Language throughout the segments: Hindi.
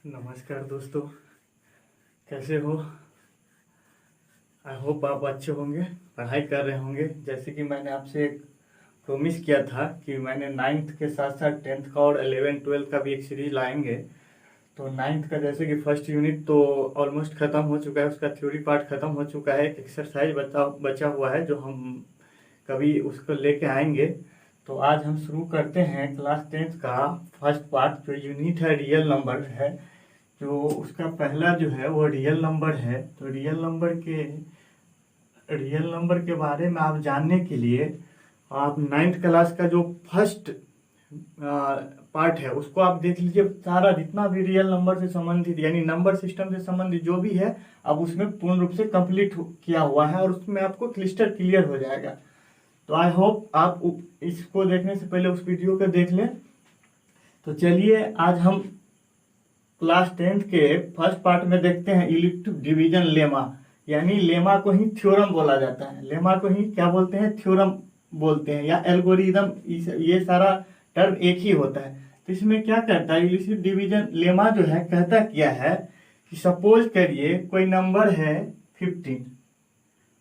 नमस्कार दोस्तों, कैसे हो। आई होप आप अच्छे होंगे, पढ़ाई कर रहे होंगे। जैसे कि मैंने आपसे एक प्रोमिस किया था कि मैंने नाइन्थ के साथ साथ टेंथ का और 11 12 का भी एक सीरीज लाएंगे। तो नाइन्थ का जैसे कि फर्स्ट यूनिट तो ऑलमोस्ट ख़त्म हो चुका है, उसका थ्योरी पार्ट ख़त्म हो चुका है। एक एक्सरसाइज बचा हुआ है जो हम कभी उसको लेके आएंगे। तो आज हम शुरू करते हैं क्लास टेंथ का फर्स्ट पार्ट। जो यूनिट है रियल नंबर है, जो उसका पहला जो है वो रियल नंबर है। तो रियल नंबर के बारे में आप जानने के लिए आप नाइन्थ क्लास का जो फर्स्ट पार्ट है उसको आप देख लीजिए। सारा जितना भी रियल नंबर से संबंधित यानी नंबर सिस्टम से संबंधित जो भी है अब उसमें पूर्ण रूप से कंप्लीट किया हुआ है और उसमें आपको क्लिस्टर क्लियर हो जाएगा। तो आई होप आप इसको देखने से पहले उस वीडियो को देख लें। तो चलिए आज हम क्लास टेंथ के फर्स्ट पार्ट में देखते हैं इलिप्टिक डिवीजन लेमा। यानी लेमा को ही थ्योरम बोला जाता है, लेमा को ही क्या बोलते हैं, थ्योरम बोलते हैं या एल्गोरिदम। ये सारा टर्म एक ही होता है। तो इसमें क्या करता है इलिप्टिक डिवीजन लेमा जो है, कहता क्या है कि सपोज करिए कोई नंबर है 15,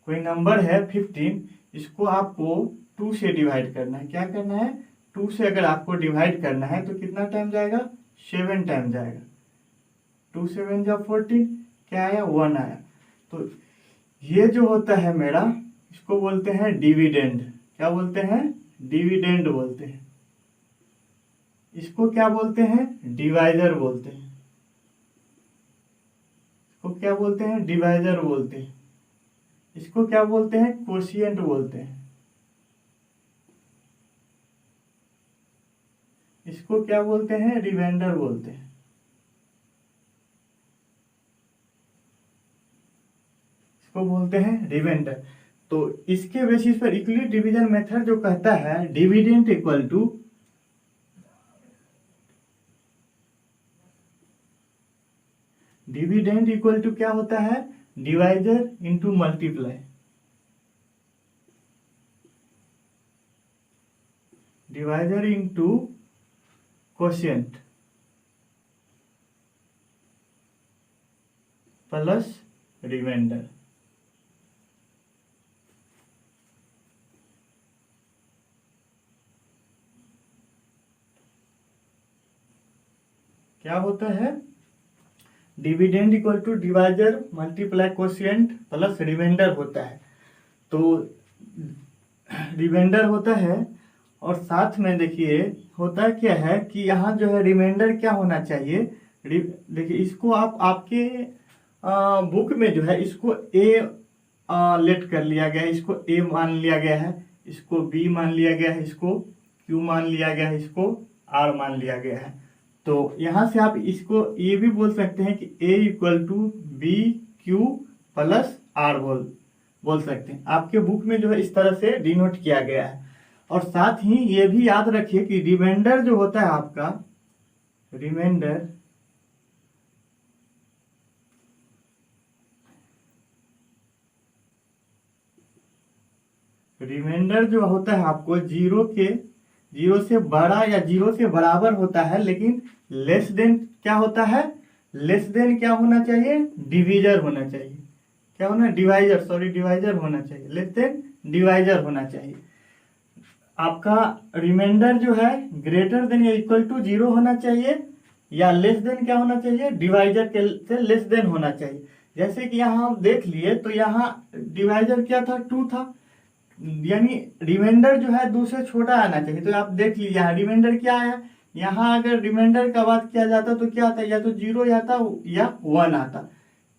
कोई नंबर है 15, इसको आपको 2 से डिवाइड करना है। क्या करना है, 2 से अगर आपको डिवाइड करना है तो कितना टाइम जाएगा, 7 टाइम जाएगा। 2 7 जा 14, क्या आया, 1 आया। तो ये जो होता है मेरा, इसको बोलते हैं डिविडेंड। क्या बोलते हैं, डिविडेंड बोलते हैं। इसको क्या बोलते हैं, डिवाइजर बोलते हैं। इसको क्या बोलते हैं, डिवाइजर बोलते हैं। इसको क्या बोलते हैं, कोशिएंट बोलते हैं। इसको क्या बोलते हैं, रिमाइंडर बोलते हैं। इसको बोलते हैं रिमाइंडर। तो इसके बेसिस पर यूक्लिड डिवीजन मेथड जो कहता है डिविडेंड इक्वल टू क्या होता है, divisor into multiply. Divisor into quotient plus reminder. क्या होता है, dividend equal to divisor multiply quotient plus reminder होता है। तो रिमाइंडर होता है और साथ में देखिए होता क्या है कि यहाँ जो है रिमाइंडर क्या होना चाहिए। देखिए इसको आप आपके बुक में जो है इसको ए लेट कर लिया गया है, इसको ए मान लिया गया है, इसको बी मान लिया गया है, इसको क्यू मान लिया गया है, इसको आर मान लिया गया है। तो यहाँ से आप इसको ये भी बोल सकते हैं कि A equal to B Q plus R बोल सकते हैं। आपके बुक में जो है इस तरह से डिनोट किया गया है। और साथ ही ये भी याद रखिए कि रिमाइंडर जो होता है आपका, रिमाइंडर जो होता है आपको जीरो से बड़ा या जीरो से बराबर होता है, लेकिन लेस देन क्या होता है, लेस देन क्या होना चाहिए, डिवीजर होना चाहिए। क्या होना, डिवाइजर होना चाहिए, लेस देन डिवाइजर होना चाहिए। आपका रिमाइंडर जो है ग्रेटर देन या इक्वल टू 0 होना चाहिए या लेस देन क्या होना चाहिए, डिवाइजर के से लेस देन होना चाहिए। जैसे कि यहाँ हम देख लिए तो यहाँ डिवाइजर क्या था, 2 था, यानी रिमाइंडर जो है 2 से छोटा आना चाहिए। तो आप देख लीजिए यहाँ रिमाइंडर क्या आया, यहाँ अगर रिमाइंडर का बात किया जाता तो क्या आता, या तो 0 आता या 1 आता।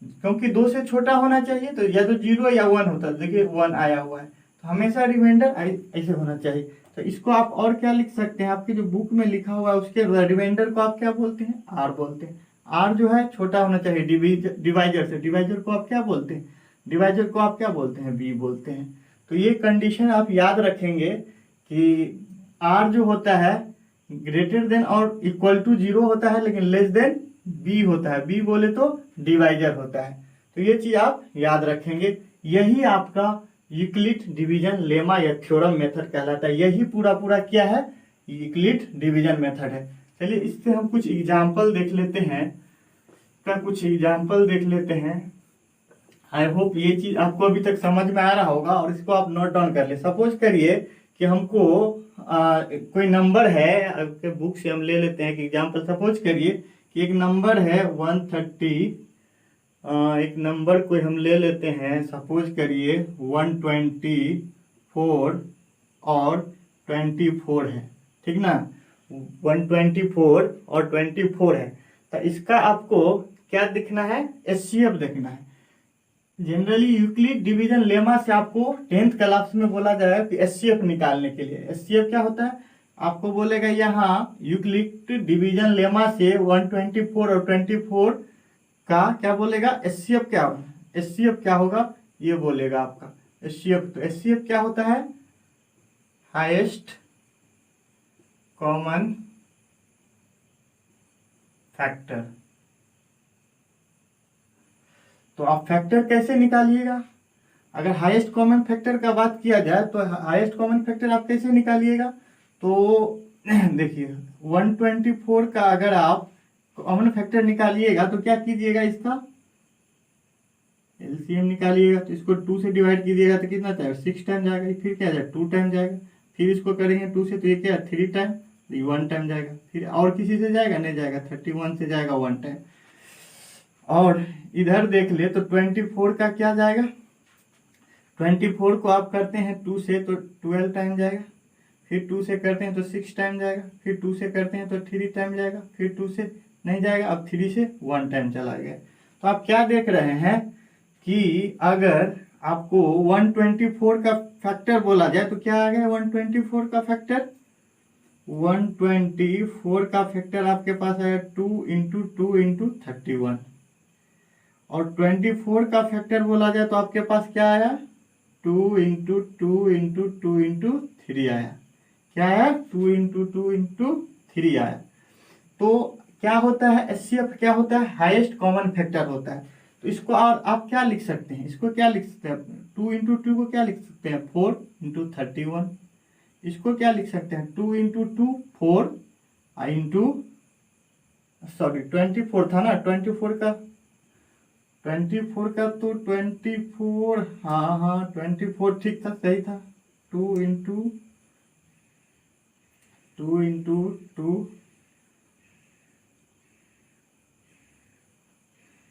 क्योंकि 2 से छोटा होना चाहिए तो या तो 0 या 1 होता। देखिए 1 आया हुआ है, तो हमेशा रिमाइंडर ऐसे होना चाहिए। तो इसको आप और क्या लिख सकते हैं, आपके जो बुक में लिखा हुआ है उसके रिमाइंडर को आप क्या बोलते हैं, आर बोलते हैं। आर जो है छोटा होना चाहिए डिवाइजर से। डिवाइजर को आप क्या बोलते हैं, डिवाइजर को आप क्या बोलते हैं, बी बोलते हैं। तो ये कंडीशन आप याद रखेंगे कि आर जो होता है ग्रेटर देन और इक्वल टू 0 होता है, लेकिन लेस देन बी होता है। बी बोले तो डिवाइजर होता है। तो ये चीज आप याद रखेंगे। यही आपका यूक्लिड डिवीजन लेमा या थ्योरम मेथड कहलाता है। यही पूरा क्या है, यूक्लिड डिवीजन मेथड है। चलिए इससे हम कुछ एग्जाम्पल देख लेते हैं। का कुछ एग्जाम्पल देख लेते हैं। आई होप ये चीज आपको अभी तक समझ में आ रहा होगा और इसको आप नोट डाउन कर ले। सपोज करिए कि हमको कोई नंबर है, आपके बुक से हम ले लेते हैं कि एग्जाम्पल। सपोज करिए कि एक नंबर है 130, एक नंबर कोई हम ले लेते हैं, सपोज करिए 124 और 24 है, ठीक ना। 124 और 24 है, तो इसका आपको क्या दिखना है, एचसीएफ देखना है। जनरली यूक्लिड डिवीजन लेमा से आपको 10th क्लास में बोला जाएगा कि एचसीएफ निकालने के लिए। एचसीएफ क्या होता है, आपको बोलेगा यहाँ यूक्लिड डिवीजन लेमा से 124 और 24 का क्या बोलेगा, एचसीएफ क्या होगा, एचसीएफ क्या होगा ये बोलेगा आपका एचसीएफ। तो एचसीएफ क्या होता है, हाईएस्ट कॉमन फैक्टर। तो आप फैक्टर कैसे निकालिएगा, अगर हाईएस्ट कॉमन फैक्टर का बात किया जाए तो हाईएस्ट कॉमन फैक्टर आप कैसे निकालिएगा। तो देखिए 124 का अगर आप कॉमन फैक्टर निकालिएगा तो क्या कीजिएगा, इसका एलसीएम निकालिएगा। तो इसको 2 से डिवाइड कीजिएगा तो कितना जाएगा, 6 टाइम जाएगा, फिर क्या जाएगा 2 टाइम जाएगा, फिर इसको करेंगे 2 से तो ये क्या 3 टाइम, 1 टाइम जाएगा, फिर और किसी से जाएगा नहीं जाएगा, 31 से जाएगा 1 टाइम। और इधर देख ले तो 24 का क्या जाएगा, 24 को आप करते हैं 2 से तो 12 टाइम जाएगा, फिर 2 से करते हैं तो 6 टाइम जाएगा, फिर 2 से करते हैं तो 3 टाइम जाएगा, फिर 2 से नहीं जाएगा, अब 3 से 1 टाइम चला गया। तो आप क्या देख रहे हैं कि अगर आपको 124 का फैक्टर बोला जाए तो क्या आ गया, 124 का फैक्टर, 124 का फैक्टर आपके पास है 2 इंटू 2 इंटू 31। और 24 का फैक्टर बोला जाए तो आपके पास क्या आया, 2 इंटू 2 इंटू 2 इंटू 3 आया। क्या आया, 2 इंटू 2 इंटू 3 आया। तो क्या होता है, एचसीएफ क्या होता है, हाईएस्ट कॉमन फैक्टर होता है। तो इसको और आप क्या लिख सकते हैं, इसको क्या लिख सकते हैं, 2 इंटू 2 को क्या लिख सकते हैं, 4 इंटू 31। इसको क्या लिख सकते हैं, 2 इंटू 2 4 इंटू, सॉरी 24 था ना, 24 का तो 24, हाँ 24 ठीक था, सही था। 2 इंटू 2 इंटू 2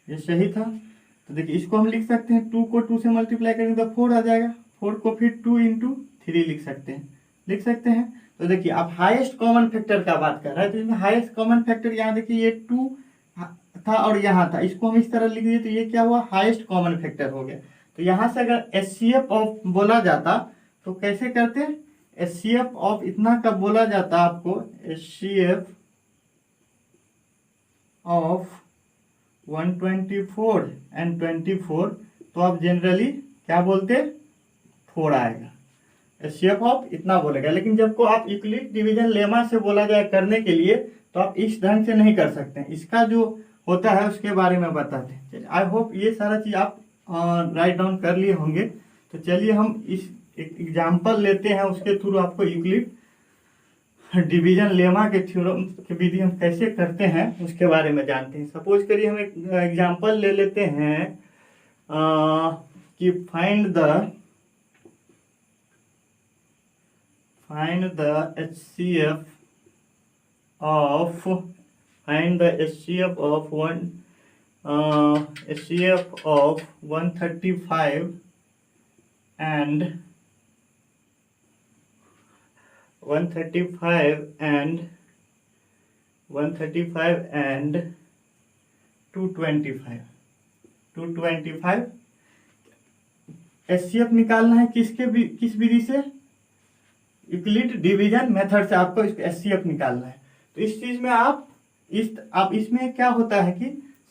ये सही था। तो देखिए इसको हम लिख सकते हैं, 2 को 2 से मल्टीप्लाई करेंगे तो 4 आ जाएगा, 4 को फिर 2 इंटू 3 लिख सकते हैं। तो देखिए आप हाईएस्ट कॉमन फैक्टर का बात कर रहे हैं, तो इसमें हाईएस्ट कॉमन फैक्टर यहाँ देखिए ये 2 था और यहाँ था, इसको हम इस तरह लिख दिए तो ये क्या हुआ, हाईएस्ट कॉमन फैक्टर हो गया। तो यहाँ से अगर एचसीएफ ऑफ बोला जाता तो कैसे करते, एचसीएफ ऑफ इतना कब बोला जाता आपको, एचसीएफ ऑफ 124 एंड 24, तो आप जनरली क्या बोलते, 4 आएगा, एचसीएफ ऑफ इतना बोलेगा। लेकिन जब को आप यूक्लिड डिवीजन लेमा से बोला जाए करने के लिए तो आप इस ढंग से नहीं कर सकते हैं, इसका जो होता है उसके बारे में बताते हैं। आई होप ये सारा चीज आप राइट डाउन कर लिए होंगे। तो चलिए हम इस एक एग्जाम्पल लेते हैं, उसके थ्रू आपको यूक्लिड डिवीजन लेमा के थ्योरम की विधि हम कैसे करते हैं उसके बारे में जानते हैं। सपोज करिए हम एक एग्जाम्पल ले लेते हैं कि find the HCF of 135 and 225 HCF निकालना है किस विधि से, यूक्लिड डिवीजन मेथड से आपको एचसीएफ निकालना है। तो इस चीज में आप इसमें क्या होता है कि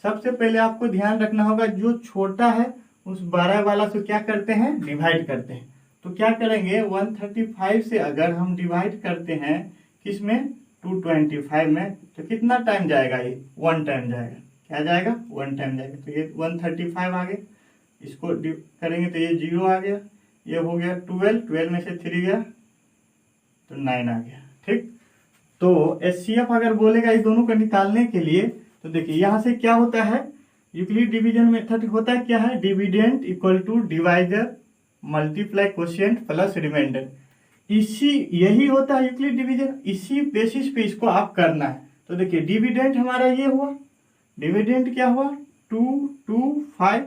सबसे पहले आपको ध्यान रखना होगा, जो छोटा है उस 12 वाला से क्या करते हैं, डिवाइड करते हैं। तो क्या करेंगे, 135 से अगर हम डिवाइड करते हैं किसमें, 225 में, तो कितना टाइम जाएगा, ये 1 टाइम जाएगा। क्या जाएगा, 1 टाइम जाएगा। तो ये 135 आ गया, इसको करेंगे तो ये 0 आ गया, ये हो गया 12 में से 3 गया तो 9 आ गया। ठीक, तो एचसीएफ अगर बोलेगा इस दोनों को निकालने के लिए तो देखिए यहाँ से क्या होता है, यूक्लिड डिवीजन मेथड होता है क्या है, dividend equal to divisor multiply quotient plus reminder. इसी यही होता है यूक्लिड डिवीजन, इसी बेसिस पे इसको आप करना है। तो देखिए डिविडेंड हमारा ये हुआ, डिविडेंड क्या हुआ 225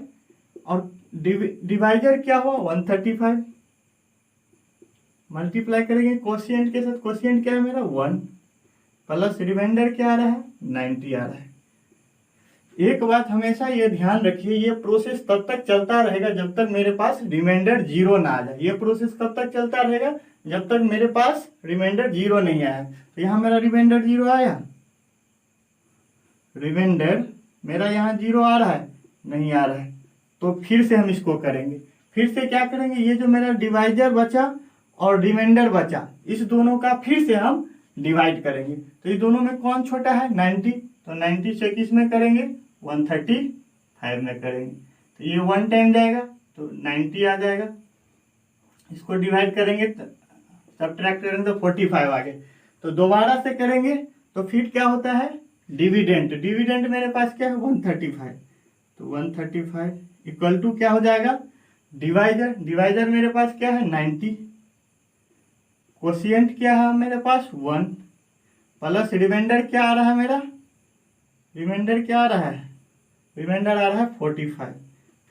और डिवाइजर क्या हुआ 135, मल्टीप्लाई करेंगे क्वोशिएंट के साथ, क्वोशिएंट क्या है मेरा 1 प्लस रिमाइंडर क्या आ रहा है 90 आ रहा है। एक बात हमेशा ये ध्यान रखिए, ये प्रोसेस तब तक चलता रहेगा जब तक मेरे पास रिमाइंडर 0 ना आ जाए। ये प्रोसेस कब तक चलता रहेगा, जब तक मेरे पास रिमाइंडर 0 नहीं आया। तो यहाँ मेरा रिमाइंडर 0 आया, रिमाइंडर मेरा यहाँ 0 आ रहा है, नहीं आ रहा है, तो फिर से हम इसको करेंगे। फिर से क्या करेंगे, ये जो मेरा डिवाइजर बचा और रिमाइंडर बचा, इस दोनों का फिर से हम डिवाइड करेंगे। तो इस दोनों में कौन छोटा है 90, तो 90 से किस में करेंगे 135 में करेंगे। तो ये 1 टाइम जाएगा तो 90 आ जाएगा, इसको डिवाइड करेंगे सब्ट्रैक्ट करेंगे तो 45 आ गए। तो दोबारा से करेंगे तो फिर क्या होता है डिविडेंड, डिविडेंड मेरे पास क्या है 135, तो 135 इक्वल टू क्या हो जाएगा डिवाइजर, डिवाइजर मेरे पास क्या है 90, क्वोशिएंट क्या है मेरे पास 1 प्लस रिमाइंडर क्या आ रहा है मेरा, रिमाइंडर क्या आ रहा है, रिमाइंडर आ रहा है 45।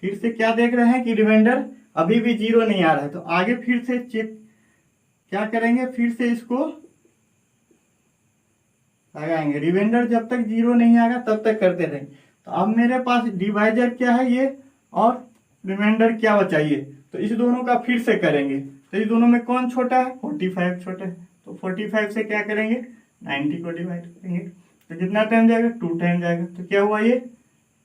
फिर से क्या देख रहे हैं कि रिमाइंडर अभी भी 0 नहीं आ रहा है, तो आगे फिर से चेक क्या करेंगे, फिर से इसको लगाएंगे। रिमाइंडर जब तक 0 नहीं आएगा तब तक करते रहेंगे। तो अब मेरे पास डिवाइजर क्या है ये और रिमाइंडर क्या बचा ये, तो इस दोनों का फिर से करेंगे। तो इस दोनों में कौन छोटा है 45 छोटा है, तो 45 से क्या करेंगे 90 को डिवाइड करेंगे। तो कितना टाइम जाएगा 2 टाइम जाएगा। तो क्या हुआ ये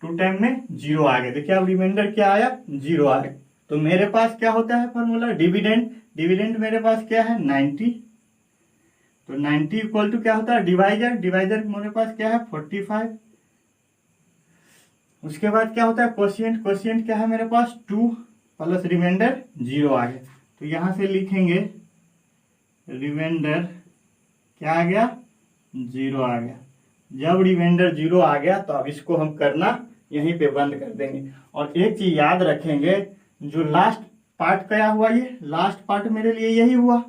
2 टाइम में 0 आ गया। देखिए अब रिमाइंडर क्या आया 0 आ गया। तो मेरे पास क्या होता है फॉर्मूला डिविडेंड, डिविडेंड मेरे पास क्या है 90, तो 90 इक्वल टू क्या होता है डिवाइजर, डिवाइजर मेरे पास क्या है 45। उसके बाद क्या होता है क्वोशिएंट, क्वोशिएंट क्या है मेरे पास 2 प्लस रिमाइंडर 0 आ गया। तो यहाँ से लिखेंगे रिमाइंडर क्या आ गया 0 आ गया। जब रिमाइंडर 0 आ गया तो अब इसको हम करना यहीं पे बंद कर देंगे। और एक चीज याद रखेंगे, जो लास्ट पार्ट क्या हुआ, ये लास्ट पार्ट मेरे लिए यही हुआ,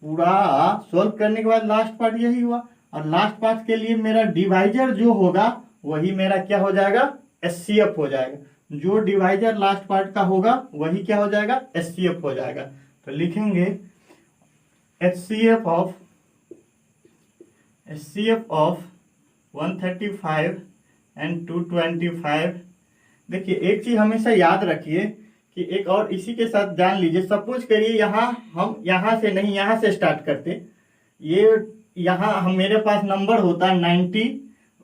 पूरा सोल्व करने के बाद लास्ट पार्ट यही हुआ। और लास्ट पार्ट के लिए मेरा डिवाइजर जो होगा वही मेरा क्या हो जाएगा एचसीएफ हो जाएगा। जो डिवाइजर लास्ट पार्ट का होगा वही क्या हो जाएगा एचसीएफ हो जाएगा। तो लिखेंगे एचसीएफ ऑफ 135 एंड 225। देखिए एक चीज हमेशा याद रखिए कि एक और इसी के साथ जान लीजिए, सपोज करिए यहाँ हम यहाँ से नहीं यहाँ से स्टार्ट करते, ये यहाँ हम मेरे पास नंबर होता 90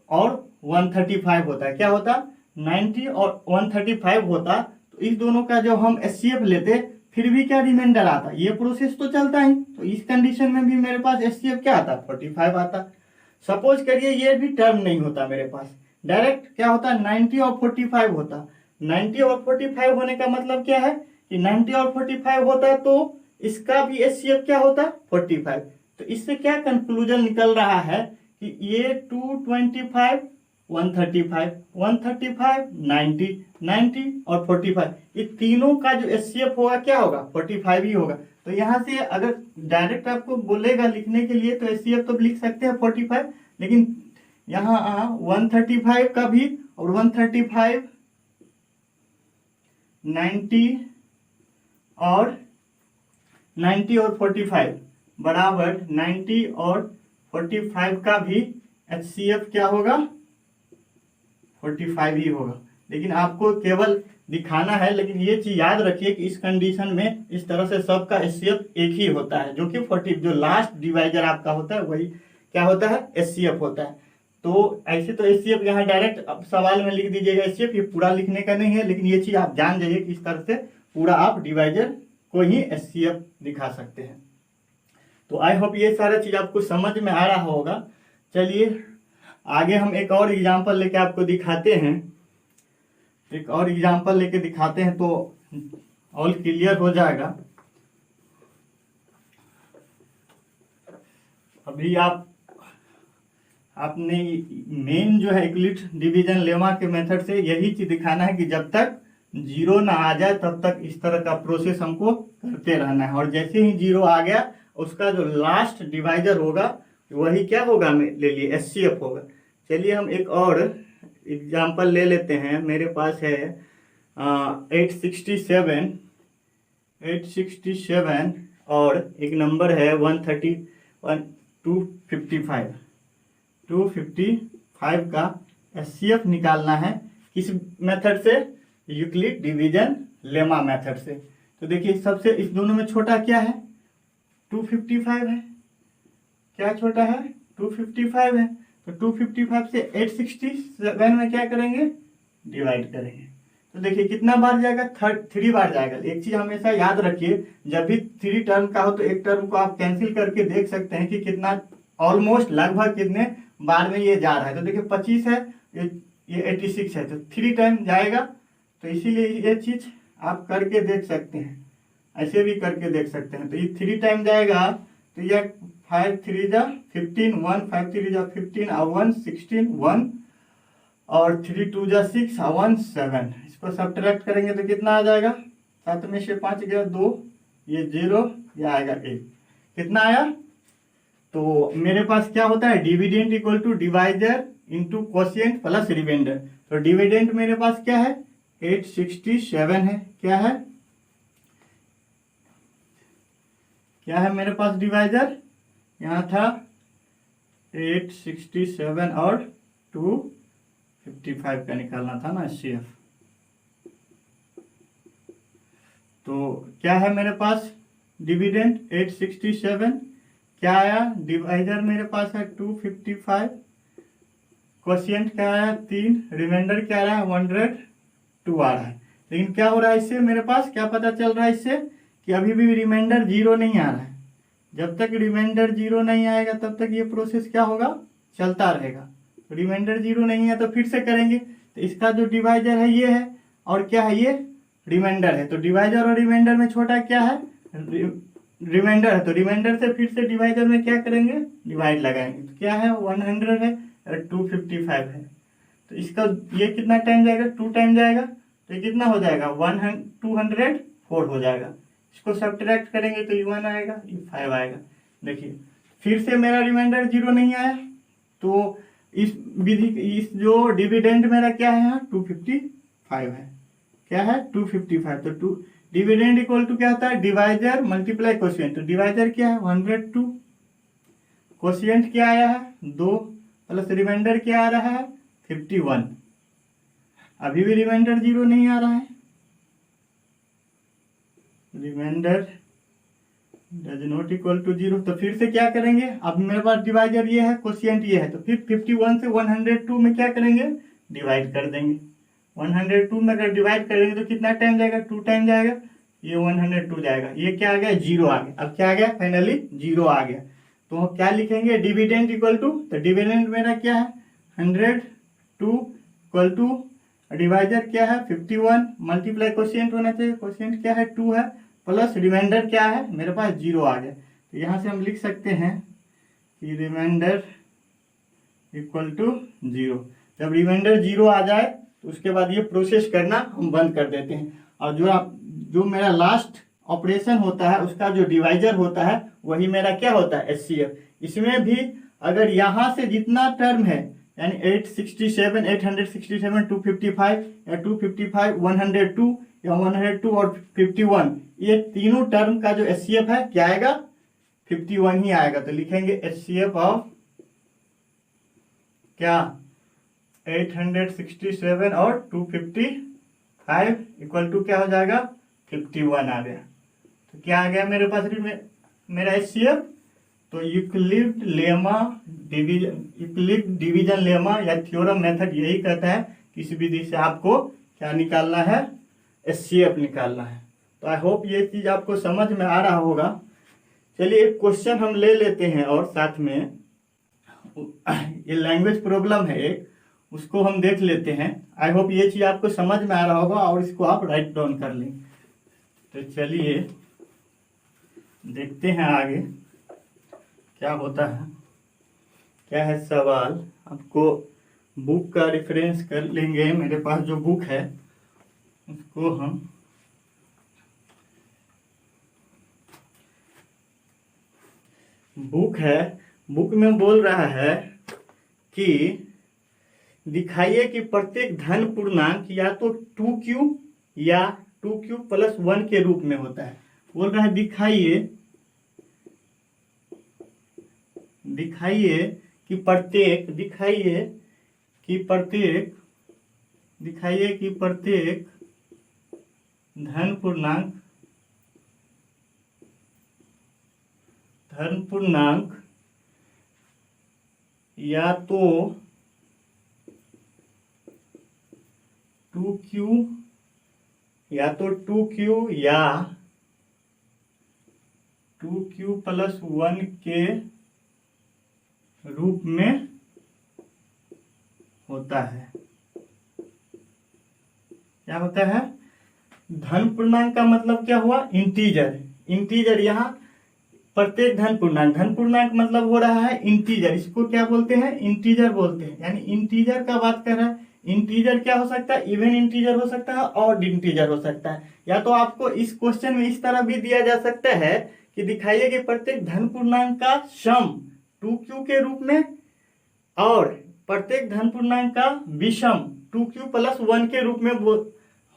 और 135 होता है, क्या होता 90 और 135 होता। तो इस दोनों का जब हम एचसीएफ लेते फिर भी क्या रिमाइंडर आता, ये प्रोसेस तो चलता ही। तो इस कंडीशन में भी मेरे पास एचसीएफ क्या आता 45 आता। सपोज करिए ये भी टर्म नहीं होता मेरे पास, डायरेक्ट क्या होता 90 और 45 होता। 90 और 45 होने का मतलब क्या है कि 90 और 45 होता तो इसका भी एचसीएफ क्या होता 45। तो इससे क्या कंक्लूजन निकल रहा है कि ये 225 135 135 90 90 और 45 ये तीनों का जो एचसीएफ होगा क्या होगा 45 ही होगा। तो यहाँ से अगर डायरेक्ट आपको बोलेगा लिखने के लिए तो एचसीएफ तो लिख सकते हैं 45, लेकिन यहाँ 135 का भी और 135 90 और 45 बराबर 90 और 45 का भी एचसीएफ क्या होगा 45 ही होगा। लेकिन आपको केवल दिखाना है, लेकिन ये चीज याद रखिए कि इस कंडीशन में इस तरह से सबका एचसीएफ एक ही होता है, जो कि 40 जो लास्ट डिवाइजर आपका होता है वही क्या होता है एचसीएफ होता है। तो ऐसे तो एचसीएफ यहाँ डायरेक्ट सवाल में लिख दीजिएगा एचसीएफ, ये पूरा लिखने का नहीं है, लेकिन ये चीज आप जान जाइए कि इस तरह से पूरा आप डिवाइजर को ही एचसीएफ दिखा सकते हैं। तो आई होप ये सारा चीज आपको समझ में आ रहा होगा। चलिए आगे हम एक और एग्जांपल लेके आपको दिखाते हैं, एक और एग्जांपल लेके दिखाते हैं तो ऑल क्लियर हो जाएगा। अभी आप आपने मेन जो है यूक्लिड डिवीजन लेमा के मेथड से यही चीज दिखाना है कि जब तक जीरो ना आ जाए तब तक इस तरह का प्रोसेस हमको करते रहना है, और जैसे ही जीरो आ गया उसका जो लास्ट डिवाइजर होगा वही क्या होगा, ले लिए एचसीएफ होगा। चलिए हम एक और एग्जांपल ले लेते हैं। मेरे पास है 867 और एक नंबर है 255 का एचसीएफ निकालना है। किस मेथड से? यूक्लिड डिवीजन लेमा मेथड से। तो देखिए सबसे इस दोनों में छोटा क्या है? 255 है। क्या छोटा है? 255 है। तो 255 से 867 में क्या करेंगे? डिवाइड करेंगे। तो देखिए कितना बार जाएगा? 3 बार जाएगा। एक चीज हमेशा याद रखिए, जब भी 3 टर्म का हो तो एक टर्म को आप कैंसिल करके देख सकते हैं कि कितना, ऑलमोस्ट लगभग कितने बार में ये जा रहा है। तो देखिए 25 है, ये 86 है, तो 3 टाइम जाएगा। तो इसीलिए ये चीज आप करके देख सकते हैं, ऐसे भी करके देख सकते हैं। तो ये 3 टाइम जाएगा, तो ये 5 3 जा 15, 1 5 3 जा 15 और 1 16 1 और 3 2 जा 6 और 1 7। इसको सब्ट्रैक्ट करेंगे तो कितना आ जाएगा? 7 में से 5 गया 2, ये 0, ये आएगा 1। कितना आया? तो मेरे पास क्या होता है? Dividend equal to divisor into quotient plus reminder. तो डिविडेंड मेरे पास क्या है? 867 है। क्या है? क्या है मेरे पास डिवाइजर? यहाँ था 867 और 255 का निकालना था ना एचसीएफ। तो क्या है मेरे पास? डिविडेंड 867, क्या आया? डिवाइजर मेरे पास है 255, क्वोशिएंट क्या आया? 3, रिमाइंडर क्या आ रहा है? 102 आ रहा है। लेकिन क्या हो रहा है इससे? मेरे पास क्या पता चल रहा है इससे कि अभी भी रिमाइंडर 0 नहीं आ रहा है। जब तक रिमाइंडर 0 नहीं आएगा तब तक ये प्रोसेस क्या होगा? चलता रहेगा। रिमाइंडर 0 नहीं है तो फिर से करेंगे। तो इसका जो डिवाइजर है ये है, और क्या है? ये रिमाइंडर है। तो डिवाइजर और रिमाइंडर में छोटा क्या है? रिमाइंडर है। तो रिमाइंडर से फिर से डिवाइजर में क्या करेंगे? डिवाइड लगाएंगे। तो क्या है? 100 है और 255 है। तो इसका ये कितना टाइम जाएगा? 2 टाइम जाएगा। तो ये कितना हो जाएगा? 204 हो जाएगा। इसको सब्ट्रैक्ट करेंगे तो ये 1 आएगा, ये 5 आएगा। देखिए फिर से मेरा रिमाइंडर 0 नहीं आया, तो इस विधि, इस जो डिविडेंड मेरा क्या है? यहाँ 255 है। क्या है? 255। तो 2 डिविडेंड इक्वल टू क्या होता है? Divisor multiply quotient. तो डिवाइजर क्या है? 102, क्वोशिएंट क्या आया है? 2, प्लस रिमाइंडर क्या आ रहा है? 51। अभी भी रिमाइंडर 0 नहीं आ रहा है। Reminder does not equal to 0। तो फिर से क्या करेंगे? अब मेरे पास डिवाइजर ये है, क्वोशिएंट ये है, तो फिर 51 से 102 में क्या करेंगे? डिवाइड कर देंगे। 102 में अगर डिवाइड करेंगे तो कितना टाइम जाएगा? 2 टाइम जाएगा। ये 102 जाएगा, ये क्या आ गया? 0 आ गया। अब क्या आ गया? फाइनली 0 आ गया। तो क्या लिखेंगे? डिविडेंड इक्वल टू, तो डिविडेंड मेरा क्या है? 102 इक्वल टू डिवाइजर क्या है? 51 मल्टीप्लाई क्वोशिएंट होना चाहिए, क्वोशिएंट क्या है? 2 है, प्लस रिमाइंडर क्या है? मेरे पास 0 आ गया। तो यहाँ से हम लिख सकते हैं कि रिमाइंडर इक्वल टू 0। जब रिमाइंडर 0 आ जाए तो उसके बाद ये प्रोसेस करना हम बंद कर देते हैं, और जो मेरा लास्ट ऑपरेशन होता है उसका जो डिवाइजर होता है वही मेरा क्या होता है? एचसीएफ। इसमें भी अगर यहाँ से जितना टर्म है, यानी 867, 867, 255 या 255, 102 या 102 और 51, ये तीनों टर्म का जो एचसीएफ है क्या आएगा? 51 ही आएगा। तो लिखेंगे एचसीएफ ऑफ क्या? 867 और 255 इक्वल टू क्या हो जाएगा? 51 आ गया। तो क्या आ गया मेरे पास मेरा एचसीएफ? तो यूक्लिड डिवीजन लेमा या थ्योरम मेथड यही कहता है कि इस विधि से आपको क्या निकालना है? एचसीएफ निकालना है। तो आई होप ये चीज आपको समझ में आ रहा होगा। चलिए एक क्वेश्चन हम ले लेते हैं और साथ में ये लैंग्वेज प्रॉब्लम है एक, उसको हम देख लेते हैं। आई होप ये चीज आपको समझ में आ रहा होगा और इसको आप राइट डाउन कर लें। तो चलिए देखते हैं आगे क्या होता है। क्या है सवाल, आपको बुक का रेफरेंस कर लेंगे। मेरे पास जो बुक है उसको हम बुक है, बुक में बोल रहा है कि दिखाइए कि प्रत्येक धन पूर्णांक या तो 2q या 2q प्लस 1 के रूप में होता है। बोल रहा है दिखाइए कि प्रत्येक धन पूर्णांक या तो 2q या 2q प्लस 1 के रूप में होता है। क्या होता है? धन पूर्णांक का मतलब क्या हुआ? इंटीजर यहाँ प्रत्येक धन पूर्णांक मतलब हो रहा है इंटीजर। इसको क्या बोलते हैं? इंटीजर बोलते हैं। यानी इंटीजर का बात कर रहा है। इंटीजर क्या हो सकता है? इवन इंटीजर हो सकता है, ऑड इंटीजर हो सकता है। या तो आपको इस क्वेश्चन में इस तरह भी दिया जा सकता है कि दिखाइए कि प्रत्येक धन पूर्णांक का सम 2q के रूप में और प्रत्येक धन पूर्णांक का विषम 2q प्लस 1 के रूप में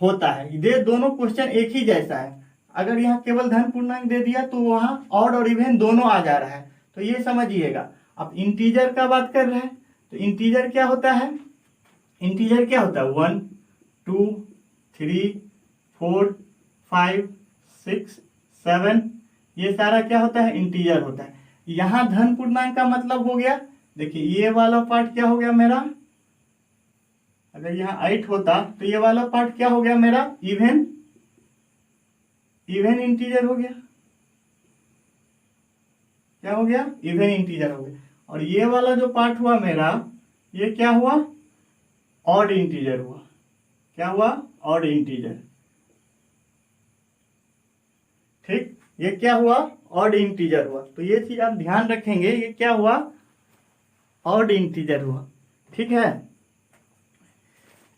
होता है। ये दोनों क्वेश्चन एक ही जैसा है। अगर यहाँ केवल धन पूर्णांक दे दिया तो वहां ऑड और इवन दोनों आ जा रहा है, तो ये समझिएगा। अब इंटीजर का बात कर रहे हैं तो इंटीजर क्या होता है? 1 2 3 4 5 6 7, ये सारा क्या होता है? इंटीजर होता है। यहाँ धन पूर्णांक का मतलब हो गया, देखिए ये वाला पार्ट क्या हो गया मेरा, अगर यहाँ 8 होता तो ये वाला पार्ट क्या हो गया मेरा? इवन इंटीजर हो गया। क्या हो गया? इवन इंटीजर हो गया। और ये वाला जो पार्ट हुआ मेरा, ये क्या हुआ? ऑड इंटीजर हुआ। क्या हुआ? Odd integer. ठीक, ये क्या हुआ? ऑड इंटीजर हुआ। तो ये चीज आप ध्यान रखेंगे, ये क्या हुआ? ऑड इंटीजर हुआ। ठीक है,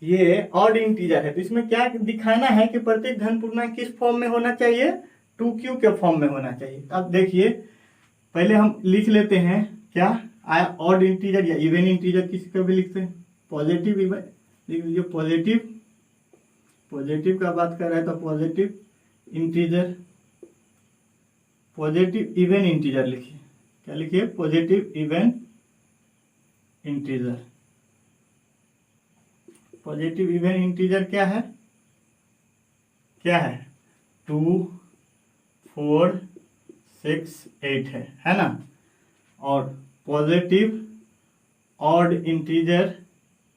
ये ऑड इंटीजर है। तो इसमें क्या दिखाना है कि प्रत्येक धन पूर्णांक किस फॉर्म में होना चाहिए? 2q के फॉर्म में होना चाहिए। अब देखिए, पहले हम लिख लेते हैं क्या ऑड इंटीजर या इवन इंटीजर, किसी का भी लिखते हैं। पॉजिटिव इवन लिख लीजिए, पॉजिटिव का बात कर रहा है तो positive integer, positive even integer लिखिए। क्या लिखिए? Positive even integer. Positive even integer क्या है? 2 4 6 8 है ना। और पॉजिटिव ऑड इंटीजर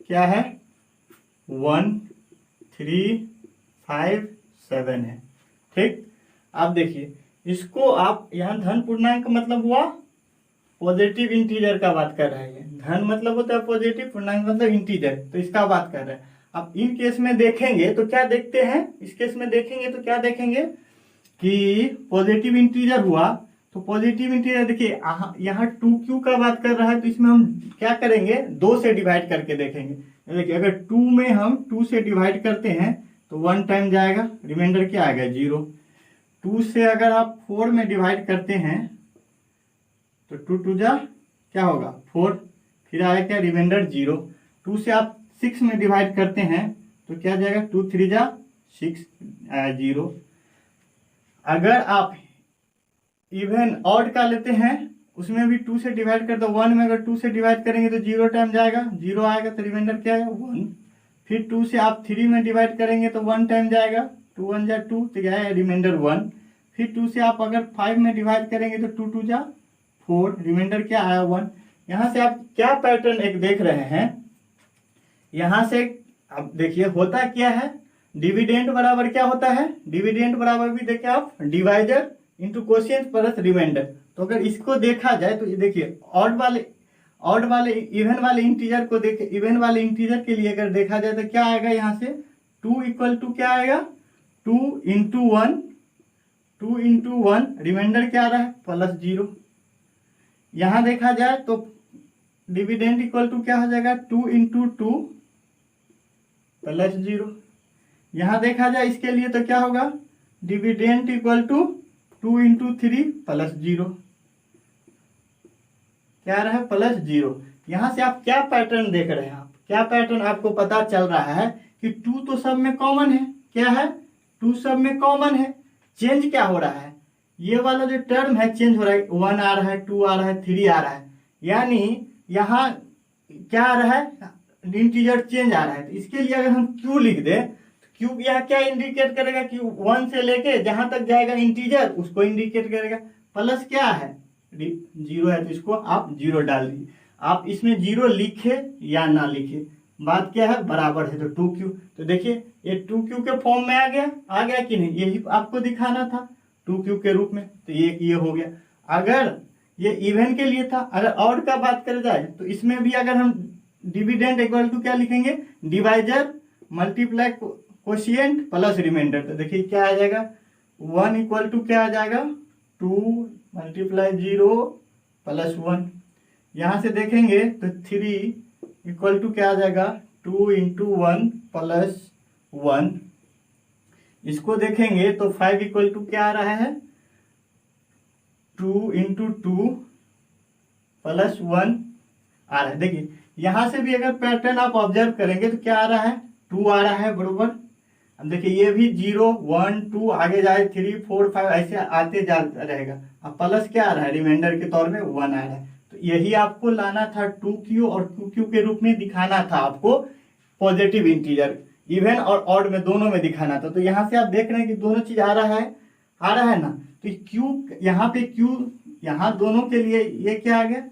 क्या है? 1 3 5 7 है। ठीक, आप देखिए इसको, आप यहाँ धन पूर्णांक मतलब हुआ पॉजिटिव इंटीजर का बात कर रहे हैं। धन मतलब होता है पॉजिटिव, पूर्णांक मतलब इंटीजर, तो इसका बात कर रहे हैं। अब इन केस में देखेंगे तो क्या देखते हैं? इस केस में देखेंगे तो क्या देखेंगे कि पॉजिटिव इंटीजर हुआ तो पॉजिटिव इंटीजर देखिए यहाँ 2q का बात कर रहा है, तो इसमें हम क्या करेंगे? 2 से डिवाइड करके देखेंगे। देखिए अगर 2 में हम 2 से डिवाइड करते हैं तो 1 टाइम जाएगा, रिमाइंडर क्या आएगा? 0। 2 से अगर आप 4 में डिवाइड करते हैं तो 2 2 जा क्या होगा? 4, फिर आएगा क्या? रिमाइंडर 0। 2 से आप 6 में डिवाइड करते हैं तो क्या जाएगा? 2 3 जा 6 0। अगर आप इवन ऑड का लेते हैं उसमें भी 2 से डिवाइड कर दो। 1 में अगर 2 से डिवाइड करेंगे तो 0 टाइम जाएगा, 0 आएगा तो रिमाइंडर क्या है? 1। फिर 2 से आप 3 में डिवाइड करेंगे तो 1 टाइम जाएगा, 2 1 जा 2, तो क्या है? रिमाइंडर 1। फिर 2 से आप अगर 5 में डिवाइड करेंगे तो 2 2 जा 4, रिमाइंडर क्या आया? 1। यहाँ से आप क्या पैटर्न एक देख रहे हैं? यहाँ से अब देखिए होता क्या है? डिविडेंड बराबर क्या होता है? डिविडेंड बराबर भी देखिए आप divisor into quotient plus reminder. तो अगर इसको देखा जाए तो ये देखिए ऑड वाले इवन वाले इंटीजर को देखे, इवन वाले इंटीजर के लिए अगर देखा जाए तो क्या आएगा? यहाँ से 2 इक्वल टू क्या आएगा? 2 इंटू 1, रिमाइंडर क्या आ रहा है? प्लस 0। यहाँ देखा जाए तो डिविडेंड इक्वल टू क्या हो जाएगा 2 इंटू 2 प्लस 0। यहाँ देखा जाए इसके लिए तो क्या होगा dividend equal to 2 into 3 plus 0, क्या रहा है प्लस 0। यहाँ से आप क्या पैटर्न देख रहे हैं, आप क्या पैटर्न आपको पता चल रहा है कि 2 तो सब में कॉमन है, क्या है 2 सब में कॉमन है। चेंज क्या हो रहा है, ये वाला जो टर्म है चेंज हो रहा है, 1 आ रहा है 2 आ रहा है 3 आ रहा है, यानी यहाँ क्या आ रहा है इंटीजर चेंज आ रहा है। तो इसके लिए अगर हम क्यू लिख दें तो क्यू यहाँ क्या इंडिकेट करेगा कि 1 से लेके जहां तक जाएगा इंटीजर उसको इंडिकेट करेगा। प्लस क्या है 0 है तो इसको आप 0 डाल दीजिए। आप इसमें 0 लिखे या ना लिखे, बात क्या है बराबर है तो 2q। तो देखिए ये 2q के फॉर्म में आ गया कि नहीं, यही आपको दिखाना था 2q के रूप में, तो ये हो गया। अगर ये इवन के लिए था, अगर ऑड का बात कर जाए तो इसमें भी अगर हम डिविडेंड इक्वल टू क्या लिखेंगे divisor multiply quotient plus reminder. तो देखिए क्या आ जाएगा 1 इक्वल टू क्या आ जाएगा 2 मल्टीप्लाई 0 प्लस 1। यहाँ से देखेंगे तो 3 इक्वल टू क्या आ जाएगा 2 इंटू 1 प्लस 1। इसको देखेंगे तो 5 इक्वल टू क्या आ रहा है 2 इंटू 2 प्लस 1 आ रहा है। देखिए यहाँ से भी अगर पैटर्न आप ऑब्जर्व करेंगे तो क्या आ रहा है 2 आ रहा है बरोबर। अब देखिए ये भी 0 1 2 आगे जाए 3 4 5 ऐसे आते जा रहेगा। अब प्लस क्या आ रहा है रिमाइंडर के तौर में 1 आ रहा है। तो यही आपको लाना था 2q और 2q के रूप में दिखाना था आपको पॉजिटिव इंटीजर, इवन और ऑड में दोनों में दिखाना था। तो यहाँ से आप देख रहे हैं कि दोनों चीज आ रहा है ना। तो q यहाँ पे q यहाँ दोनों के लिए ये क्या आ गया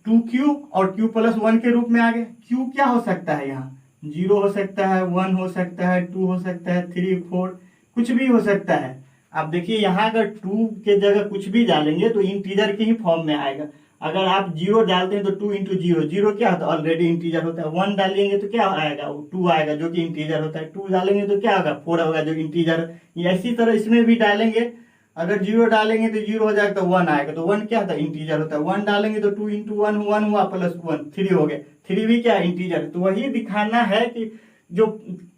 2q और q प्लस 1 के रूप में आ गया। q क्या हो सकता है यहाँ 0 हो सकता है 1 हो सकता है 2 हो सकता है 3 4 कुछ भी हो सकता है। आप देखिए यहाँ अगर 2 के जगह कुछ भी डालेंगे तो इंटीजर के ही फॉर्म में आएगा। अगर आप 0 डालते हैं तो 2 इंटू 0 0 क्या होता है ऑलरेडी इंटीजर होता है। 1 डालेंगे तो क्या आएगा 2 आएगा जो कि इंटीजर होता है। 2 डालेंगे तो क्या होगा 4 होगा जो इंटीजर। इसी तरह इसमें भी डालेंगे, अगर 0 डालेंगे तो 0 हो जाएगा तो 1 आएगा, तो 1 क्या होता है इंटीजर होता है। 1 डालेंगे तो 2 इंटू 1 1 हुआ प्लस 1 3 हो गया, 3 भी क्या इंटीजर। तो वही दिखाना है कि जो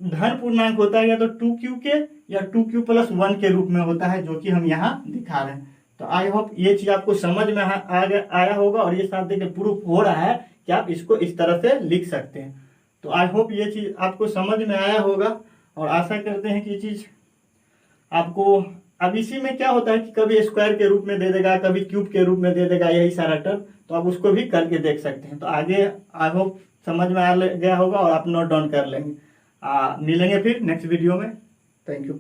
धन पूर्णांक होता है या तो 2q के या 2q प्लस 1 के रूप में होता है, जो कि हम यहाँ दिखा रहे हैं। तो आई होप ये चीज आपको समझ में आया होगा और ये साथ देखिए प्रूफ हो रहा है कि आप इसको इस तरह से लिख सकते हैं। तो आई होप ये चीज आपको समझ में आया होगा और आशा करते हैं कि ये चीज आपको। अब इसी में क्या होता है कि कभी स्क्वायर के रूप में दे देगा, कभी क्यूब के रूप में दे देगा, यही सारा टर्म। तो आप उसको भी करके देख सकते हैं। तो आगे आई होप समझ में आ गया होगा और आप नोट डाउन कर लेंगे। मिलेंगे फिर नेक्स्ट वीडियो में। Thank you.